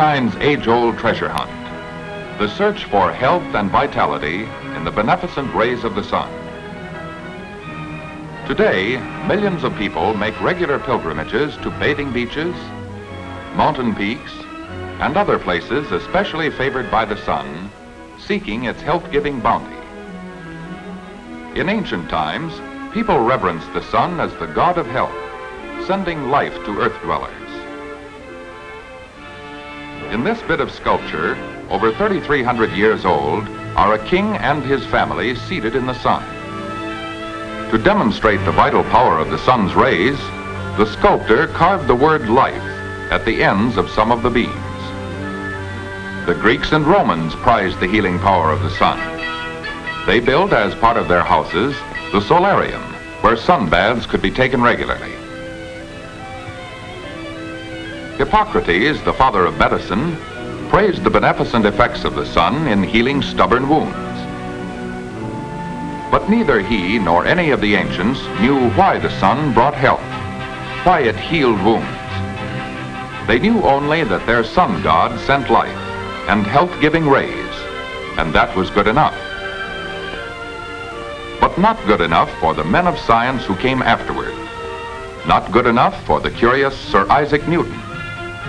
mankind's age-old treasure hunt, the search for health and vitality in the beneficent rays of the sun. Today, millions of people make regular pilgrimages to bathing beaches, mountain peaks, and other places especially favored by the sun, seeking its health-giving bounty. In ancient times, people reverenced the sun as the god of health, sending life to earth dwellers. In this bit of sculpture, over 3,300 years old, are a king and his family seated in the sun. To demonstrate the vital power of the sun's rays, the sculptor carved the word life at the ends of some of the beams. The Greeks and Romans prized the healing power of the sun. They built, as part of their houses, the solarium, where sun baths could be taken regularly. Hippocrates, the father of medicine, praised the beneficent effects of the sun in healing stubborn wounds. But neither he nor any of the ancients knew why the sun brought health, why it healed wounds. They knew only that their sun god sent life and health-giving rays, and that was good enough. But not good enough for the men of science who came afterward. Not good enough for the curious Sir Isaac Newton,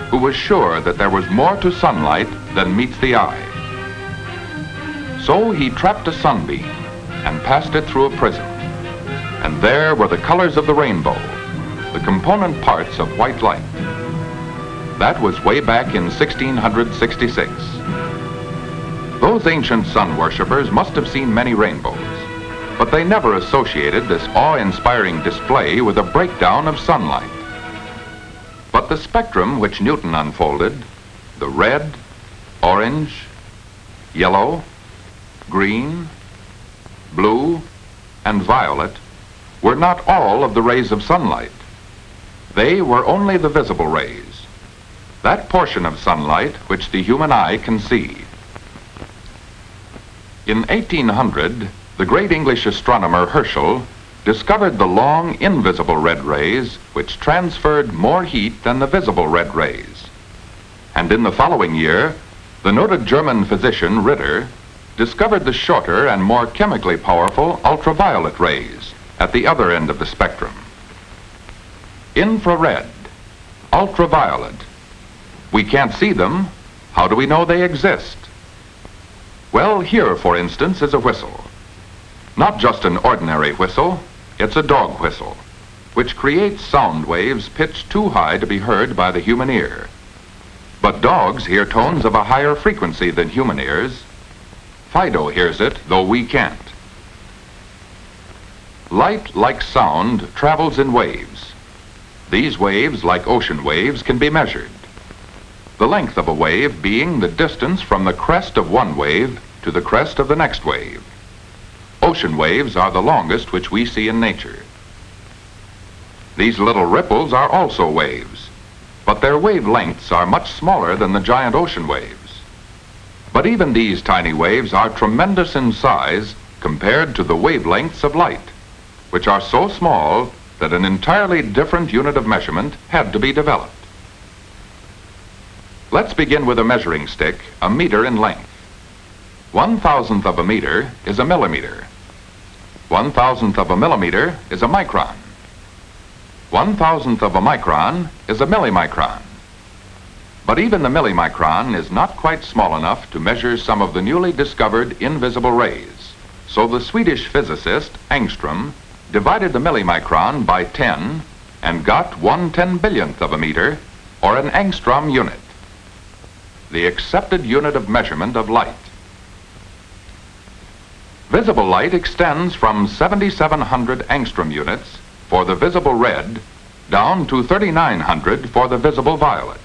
who was sure that there was more to sunlight than meets the eye. So he trapped a sunbeam and passed it through a prism. And there were the colors of the rainbow, the component parts of white light. That was way back in 1666. Those ancient sun worshippers must have seen many rainbows, but they never associated this awe-inspiring display with a breakdown of sunlight. But the spectrum which Newton unfolded, the red, orange, yellow, green, blue, and violet, were not all of the rays of sunlight. They were only the visible rays, that portion of sunlight which the human eye can see. In 1800, the great English astronomer Herschel discovered the long invisible red rays which transferred more heat than the visible red rays. And in the following year, the noted German physician Ritter discovered the shorter and more chemically powerful ultraviolet rays at the other end of the spectrum. Infrared, ultraviolet. We can't see them. How do we know they exist? Well, here, for instance, is a whistle. Not just an ordinary whistle, it's a dog whistle, which creates sound waves pitched too high to be heard by the human ear. But dogs hear tones of a higher frequency than human ears. Fido hears it, though we can't. Light, like sound, travels in waves. These waves, like ocean waves, can be measured. The length of a wave being the distance from the crest of one wave to the crest of the next wave. Ocean waves are the longest which we see in nature. These little ripples are also waves, but their wavelengths are much smaller than the giant ocean waves. But even these tiny waves are tremendous in size compared to the wavelengths of light, which are so small that an entirely different unit of measurement had to be developed. Let's begin with a measuring stick, a meter in length. 1/1000th of a meter is a millimeter. 1/1000th of a millimeter is a micron. 1/1000th of a micron is a millimicron. But even the millimicron is not quite small enough to measure some of the newly discovered invisible rays. So the Swedish physicist Ångström divided the millimicron by 10 and got 1/10,000,000th of a meter, or an angstrom unit, the accepted unit of measurement of light. Visible light extends from 7,700 angstrom units for the visible red down to 3,900 for the visible violet.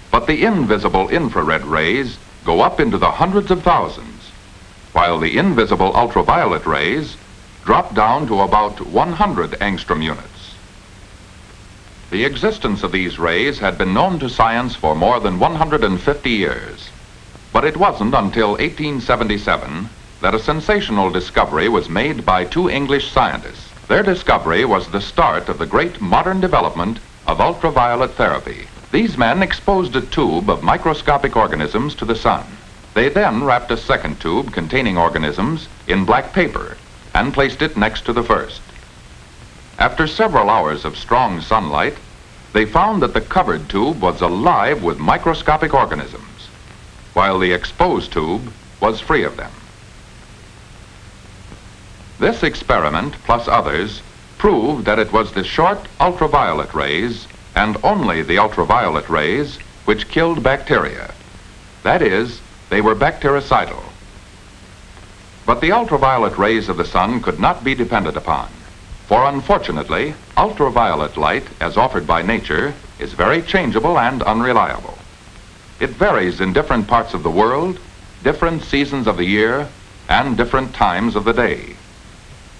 But the invisible infrared rays go up into the hundreds of thousands, while the invisible ultraviolet rays drop down to about 100 angstrom units. The existence of these rays had been known to science for more than 150 years, but it wasn't until 1877 that a sensational discovery was made by two English scientists. Their discovery was the start of the great modern development of ultraviolet therapy. These men exposed a tube of microscopic organisms to the sun. They then wrapped a second tube containing organisms in black paper and placed it next to the first. After several hours of strong sunlight, they found that the covered tube was alive with microscopic organisms, while the exposed tube was free of them. This experiment, plus others, proved that it was the short ultraviolet rays, and only the ultraviolet rays, which killed bacteria. That is, they were bactericidal. But the ultraviolet rays of the sun could not be depended upon, for unfortunately, ultraviolet light, as offered by nature, is very changeable and unreliable. It varies in different parts of the world, different seasons of the year, and different times of the day.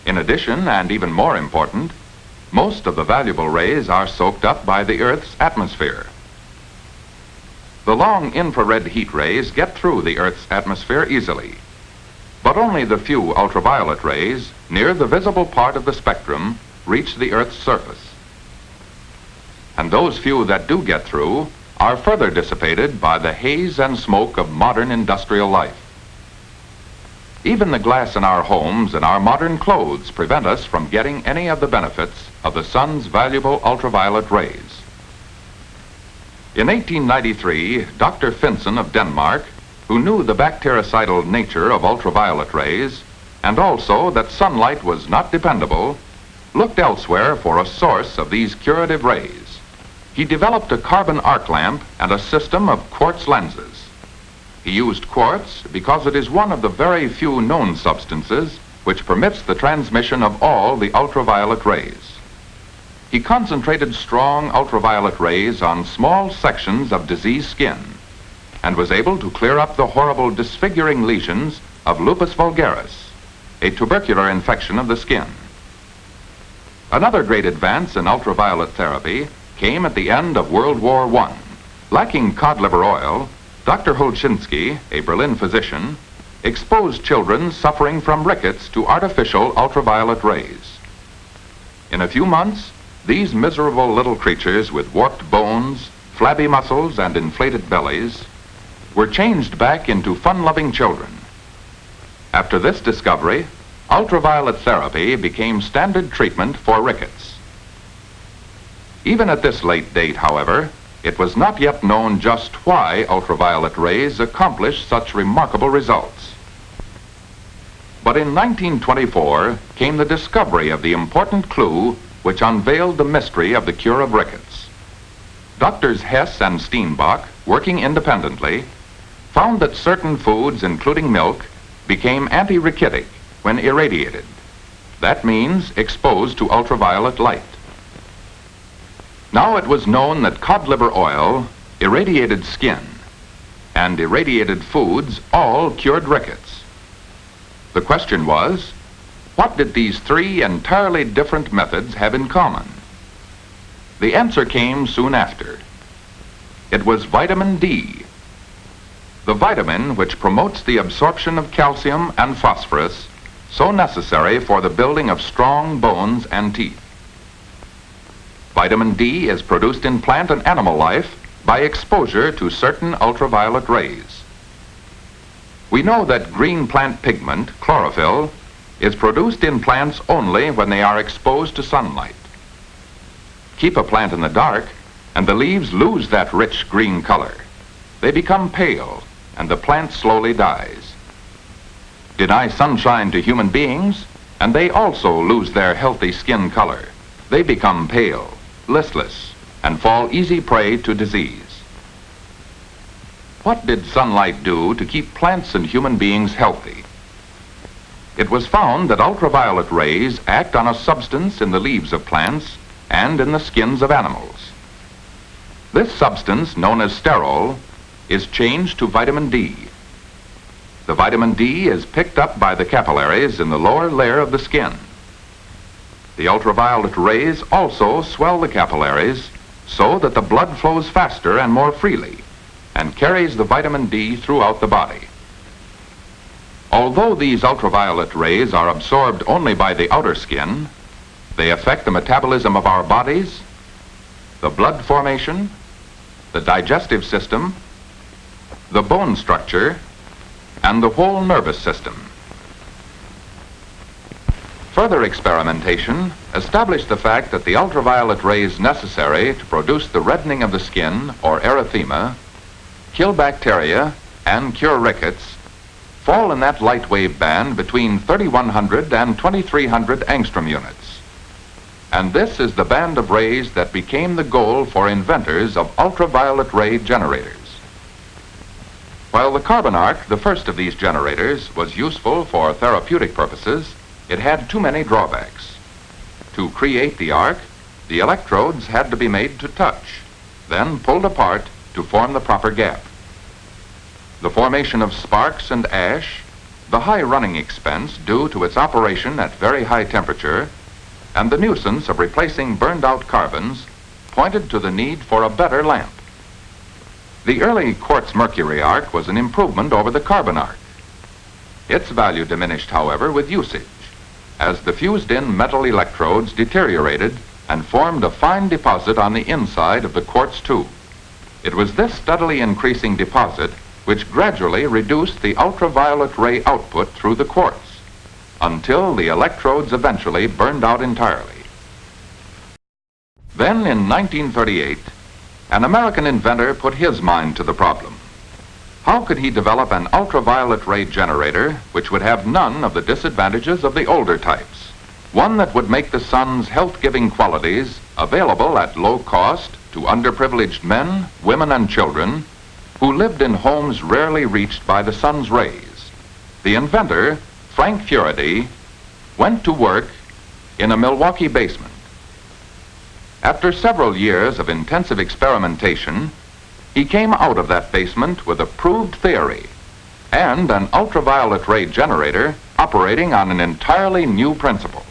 In addition, and even more important, most of the valuable rays are soaked up by the Earth's atmosphere. The long infrared heat rays get through the Earth's atmosphere easily, but only the few ultraviolet rays near the visible part of the spectrum reach the Earth's surface. And those few that do get through are further dissipated by the haze and smoke of modern industrial life. Even the glass in our homes and our modern clothes prevent us from getting any of the benefits of the sun's valuable ultraviolet rays. In 1893, Dr. Finsen of Denmark, who knew the bactericidal nature of ultraviolet rays, and also that sunlight was not dependable, looked elsewhere for a source of these curative rays. He developed a carbon arc lamp and a system of quartz lenses. He used quartz because it is one of the very few known substances which permits the transmission of all the ultraviolet rays. He concentrated strong ultraviolet rays on small sections of diseased skin and was able to clear up the horrible disfiguring lesions of lupus vulgaris, a tubercular infection of the skin. Another great advance in ultraviolet therapy came at the end of World War I. Lacking cod liver oil, Dr. Holczynski, a Berlin physician, exposed children suffering from rickets to artificial ultraviolet rays. In a few months, these miserable little creatures with warped bones, flabby muscles, and inflated bellies were changed back into fun-loving children. After this discovery, ultraviolet therapy became standard treatment for rickets. Even at this late date, however, it was not yet known just why ultraviolet rays accomplish such remarkable results. But in 1924 came the discovery of the important clue which unveiled the mystery of the cure of rickets. Doctors Hess and Steenbach, working independently, found that certain foods, including milk, became anti-rickettic when irradiated. That means exposed to ultraviolet light. Now it was known that cod liver oil, irradiated skin, and irradiated foods all cured rickets. The question was, what did these three entirely different methods have in common? The answer came soon after. It was vitamin D, the vitamin which promotes the absorption of calcium and phosphorus, so necessary for the building of strong bones and teeth. Vitamin D is produced in plant and animal life by exposure to certain ultraviolet rays. We know that green plant pigment, chlorophyll, is produced in plants only when they are exposed to sunlight. Keep a plant in the dark, and the leaves lose that rich green color. They become pale, and the plant slowly dies. Deny sunshine to human beings, and they also lose their healthy skin color. They become pale, listless, and fall easy prey to disease. What did sunlight do to keep plants and human beings healthy? It was found that ultraviolet rays act on a substance in the leaves of plants and in the skins of animals. This substance, known as sterol, is changed to vitamin D. The vitamin D is picked up by the capillaries in the lower layer of the skin. The ultraviolet rays also swell the capillaries so that the blood flows faster and more freely and carries the vitamin D throughout the body. Although these ultraviolet rays are absorbed only by the outer skin, they affect the metabolism of our bodies, the blood formation, the digestive system, the bone structure, and the whole nervous system. Further experimentation established the fact that the ultraviolet rays necessary to produce the reddening of the skin, or erythema, kill bacteria, and cure rickets, fall in that light wave band between 3100 and 2300 angstrom units. And this is the band of rays that became the goal for inventors of ultraviolet ray generators. While the carbon arc, the first of these generators, was useful for therapeutic purposes, it had too many drawbacks. To create the arc, the electrodes had to be made to touch, then pulled apart to form the proper gap. The formation of sparks and ash, the high running expense due to its operation at very high temperature, and the nuisance of replacing burned-out carbons pointed to the need for a better lamp. The early quartz mercury arc was an improvement over the carbon arc. Its value diminished, however, with usage, as the fused-in metal electrodes deteriorated and formed a fine deposit on the inside of the quartz tube. It was this steadily increasing deposit which gradually reduced the ultraviolet ray output through the quartz, until the electrodes eventually burned out entirely. Then, in 1938, an American inventor put his mind to the problem. How could he develop an ultraviolet ray generator which would have none of the disadvantages of the older types? One that would make the sun's health-giving qualities available at low cost to underprivileged men, women, and children who lived in homes rarely reached by the sun's rays. The inventor, Frank Furedi, went to work in a Milwaukee basement. After several years of intensive experimentation, he came out of that basement with a proved theory and an ultraviolet ray generator operating on an entirely new principle,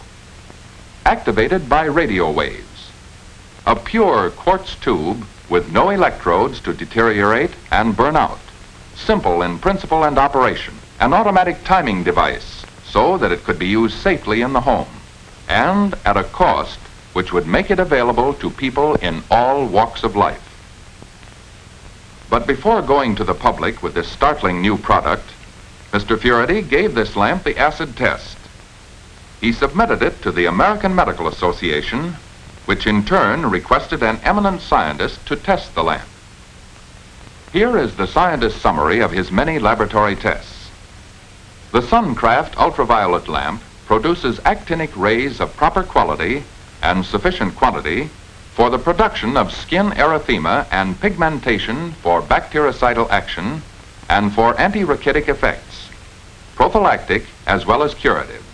activated by radio waves. A pure quartz tube with no electrodes to deteriorate and burn out, simple in principle and operation, an automatic timing device so that it could be used safely in the home, and at a cost which would make it available to people in all walks of life. But before going to the public with this startling new product, Mr. Furedi gave this lamp the acid test. He submitted it to the American Medical Association, which in turn requested an eminent scientist to test the lamp. Here is the scientist's summary of his many laboratory tests. The Suncraft ultraviolet lamp produces actinic rays of proper quality and sufficient quantity for the production of skin erythema and pigmentation for bactericidal action and for anti-rachitic effects, prophylactic as well as curative.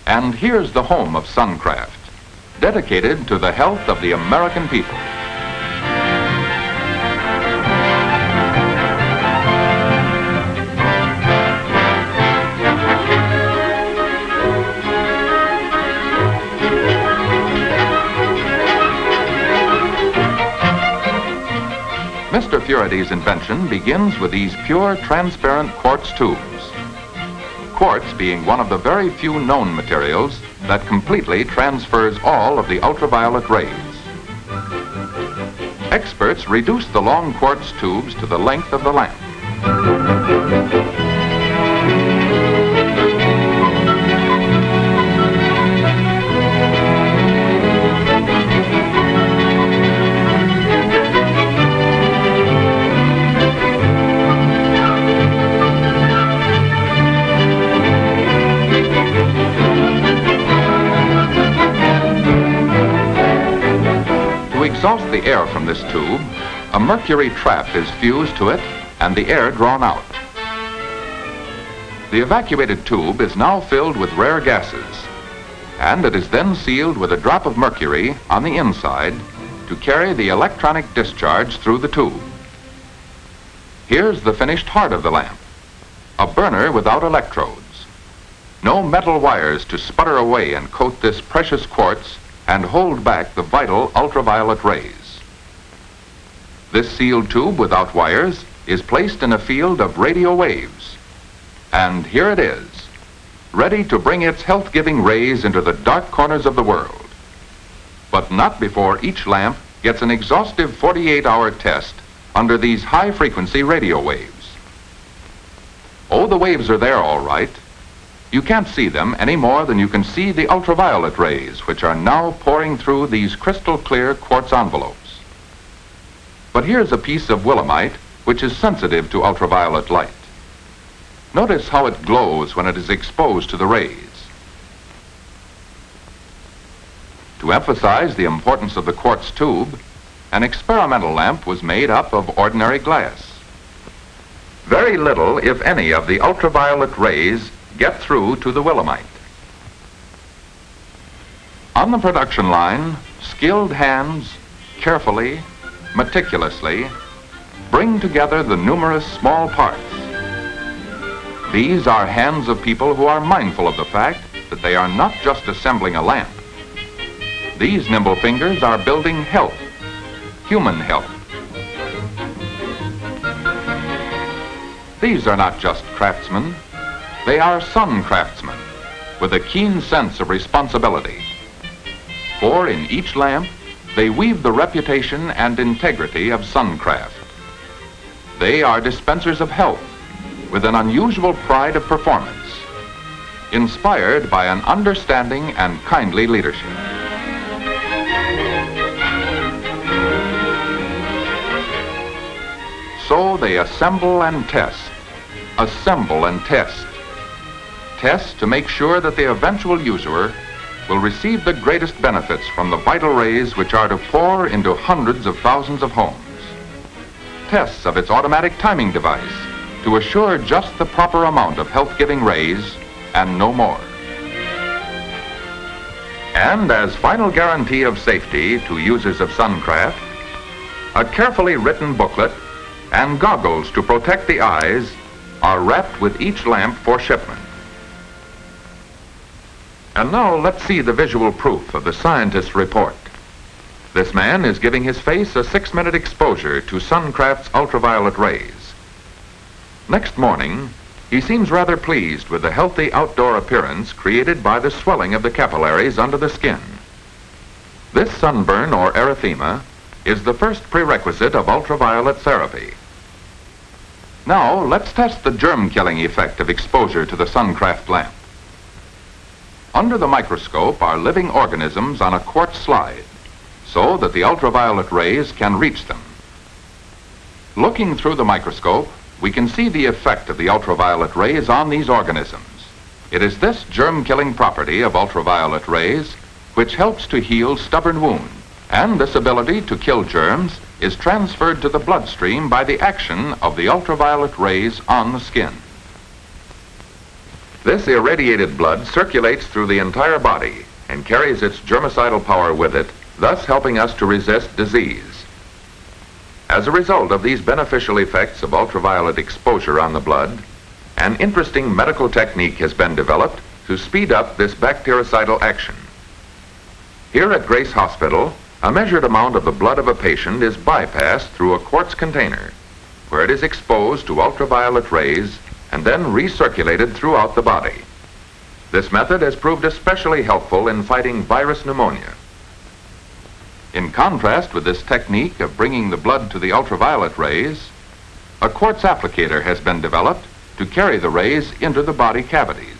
And here's the home of Suncraft, dedicated to the health of the American people. Mr. Furedi's invention begins with these pure, transparent quartz tubes. Quartz being one of the very few known materials that completely transfers all of the ultraviolet rays. Experts reduce the long quartz tubes to the length of the lamp. To exhaust the air from this tube, a mercury trap is fused to it and the air drawn out. The evacuated tube is now filled with rare gases, and it is then sealed with a drop of mercury on the inside to carry the electronic discharge through the tube. Here's the finished heart of the lamp, a burner without electrodes. No metal wires to sputter away and coat this precious quartz and hold back the vital ultraviolet rays. This sealed tube without wires is placed in a field of radio waves. And here it is, ready to bring its health-giving rays into the dark corners of the world. But not before each lamp gets an exhaustive 48-hour test under these high-frequency radio waves. Oh, the waves are there all right. You can't see them any more than you can see the ultraviolet rays, which are now pouring through these crystal-clear quartz envelopes. But here's a piece of willemite which is sensitive to ultraviolet light. Notice how it glows when it is exposed to the rays. To emphasize the importance of the quartz tube, an experimental lamp was made up of ordinary glass. Very little, if any, of the ultraviolet rays get through to the willemite. On the production line, skilled hands carefully, meticulously, bring together the numerous small parts. These are hands of people who are mindful of the fact that they are not just assembling a lamp. These nimble fingers are building health, human health. These are not just craftsmen, they are sun craftsmen with a keen sense of responsibility. For in each lamp, they weave the reputation and integrity of suncraft. They are dispensers of health with an unusual pride of performance, inspired by an understanding and kindly leadership. So they assemble and test, test to make sure that the eventual user will receive the greatest benefits from the vital rays which are to pour into hundreds of thousands of homes. Tests of its automatic timing device to assure just the proper amount of health-giving rays and no more. And as final guarantee of safety to users of Suncraft, a carefully written booklet and goggles to protect the eyes are wrapped with each lamp for shipment. And now let's see the visual proof of the scientist's report. This man is giving his face a 6-minute exposure to Suncraft's ultraviolet rays. Next morning, he seems rather pleased with the healthy outdoor appearance created by the swelling of the capillaries under the skin. This sunburn or erythema is the first prerequisite of ultraviolet therapy. Now, let's test the germ-killing effect of exposure to the Suncraft lamp. Under the microscope are living organisms on a quartz slide, so that the ultraviolet rays can reach them. Looking through the microscope, we can see the effect of the ultraviolet rays on these organisms. It is this germ-killing property of ultraviolet rays which helps to heal stubborn wounds, and this ability to kill germs is transferred to the bloodstream by the action of the ultraviolet rays on the skin. This irradiated blood circulates through the entire body and carries its germicidal power with it, thus helping us to resist disease. As a result of these beneficial effects of ultraviolet exposure on the blood, an interesting medical technique has been developed to speed up this bactericidal action. Here at Grace Hospital, a measured amount of the blood of a patient is bypassed through a quartz container, where it is exposed to ultraviolet rays and then recirculated throughout the body. This method has proved especially helpful in fighting virus pneumonia. In contrast with this technique of bringing the blood to the ultraviolet rays, a quartz applicator has been developed to carry the rays into the body cavities.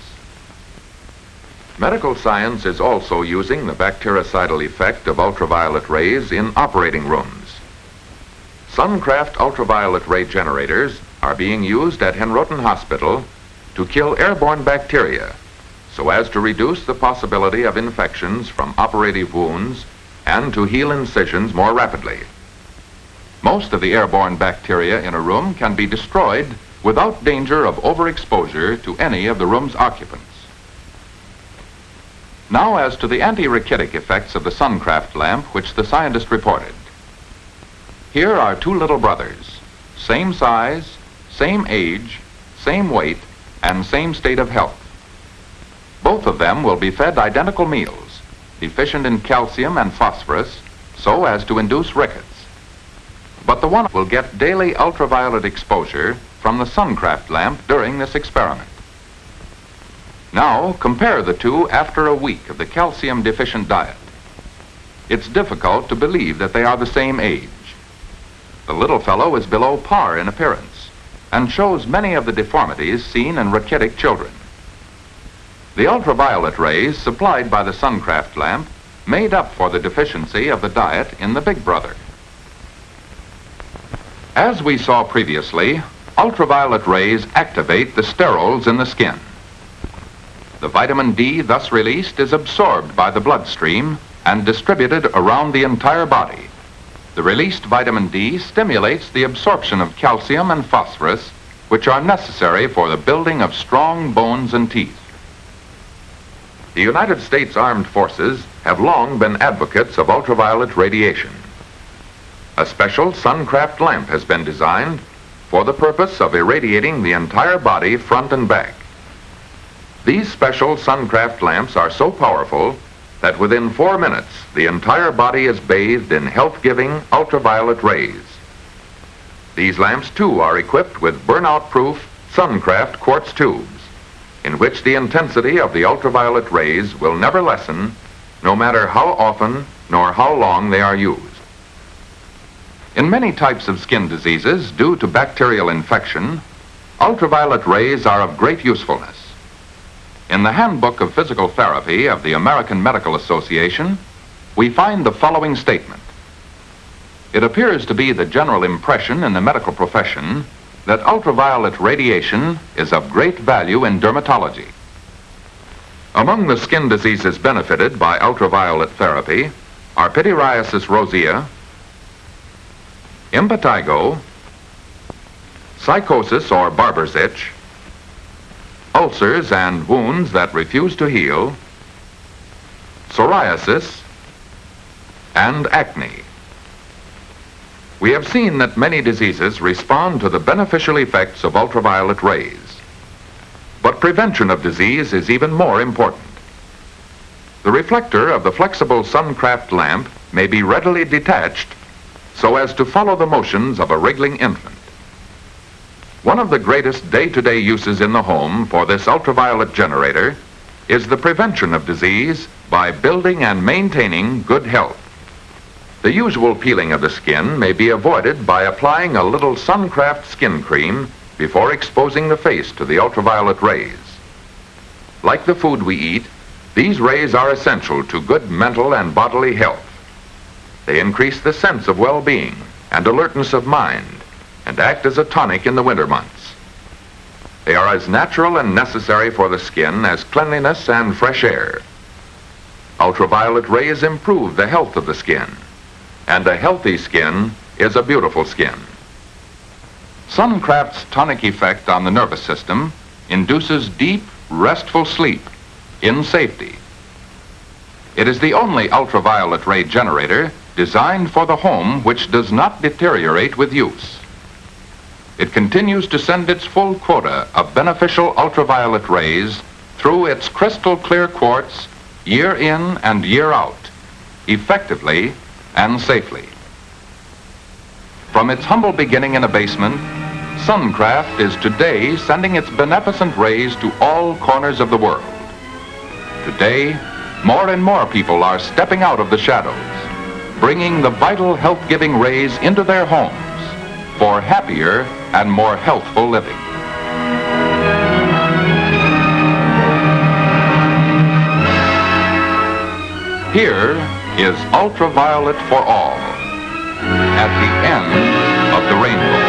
Medical science is also using the bactericidal effect of ultraviolet rays in operating rooms. Suncraft ultraviolet ray generators are being used at Henrotin Hospital to kill airborne bacteria, so as to reduce the possibility of infections from operative wounds and to heal incisions more rapidly. Most of the airborne bacteria in a room can be destroyed without danger of overexposure to any of the room's occupants. Now as to the anti-rachitic effects of the Suncraft lamp which the scientist reported. Here are two little brothers, same size, same age, same weight, and same state of health. Both of them will be fed identical meals, deficient in calcium and phosphorus, so as to induce rickets. But the one will get daily ultraviolet exposure from the Suncraft lamp during this experiment. Now, compare the two after a week of the calcium-deficient diet. it's difficult to believe that they are the same age. The little fellow is below par in appearance and shows many of the deformities seen in rachitic children. The ultraviolet rays supplied by the Suncraft lamp made up for the deficiency of the diet in the big brother. As we saw previously, ultraviolet rays activate the sterols in the skin. The vitamin D thus released is absorbed by the bloodstream and distributed around the entire body. The released vitamin D stimulates the absorption of calcium and phosphorus, which are necessary for the building of strong bones and teeth. The United States Armed Forces have long been advocates of ultraviolet radiation. A special Suncraft lamp has been designed for the purpose of irradiating the entire body front and back. These special Suncraft lamps are so powerful that within 4 minutes the entire body is bathed in health-giving ultraviolet rays. These lamps too are equipped with burnout-proof Suncraft quartz tubes, in which the intensity of the ultraviolet rays will never lessen, no matter how often nor how long they are used. In many types of skin diseases due to bacterial infection, ultraviolet rays are of great usefulness. In the Handbook of Physical Therapy of the American Medical Association, we find the following statement. It appears to be the general impression in the medical profession that ultraviolet radiation is of great value in dermatology. Among the skin diseases benefited by ultraviolet therapy are pityriasis rosea, impetigo, psychosis or barber's itch, ulcers and wounds that refuse to heal, psoriasis, and acne. We have seen that many diseases respond to the beneficial effects of ultraviolet rays. But prevention of disease is even more important. The reflector of the flexible Suncraft lamp may be readily detached so as to follow the motions of a wriggling infant. One of the greatest day-to-day uses in the home for this ultraviolet generator is the prevention of disease by building and maintaining good health. The usual peeling of the skin may be avoided by applying a little Suncraft skin cream before exposing the face to the ultraviolet rays. Like the food we eat, these rays are essential to good mental and bodily health. They increase the sense of well-being and alertness of mind and act as a tonic in the winter months. They are as natural and necessary for the skin as cleanliness and fresh air. Ultraviolet rays improve the health of the skin, and a healthy skin is a beautiful skin. Suncraft's tonic effect on the nervous system induces deep, restful sleep in safety. It is the only ultraviolet ray generator designed for the home which does not deteriorate with use. It continues to send its full quota of beneficial ultraviolet rays through its crystal clear quartz year in and year out, effectively and safely. From its humble beginning in a basement, Suncraft is today sending its beneficent rays to all corners of the world. Today, more and more people are stepping out of the shadows, bringing the vital health-giving rays into their homes for happier and more healthful living. Here is ultraviolet for all at the end of the rainbow.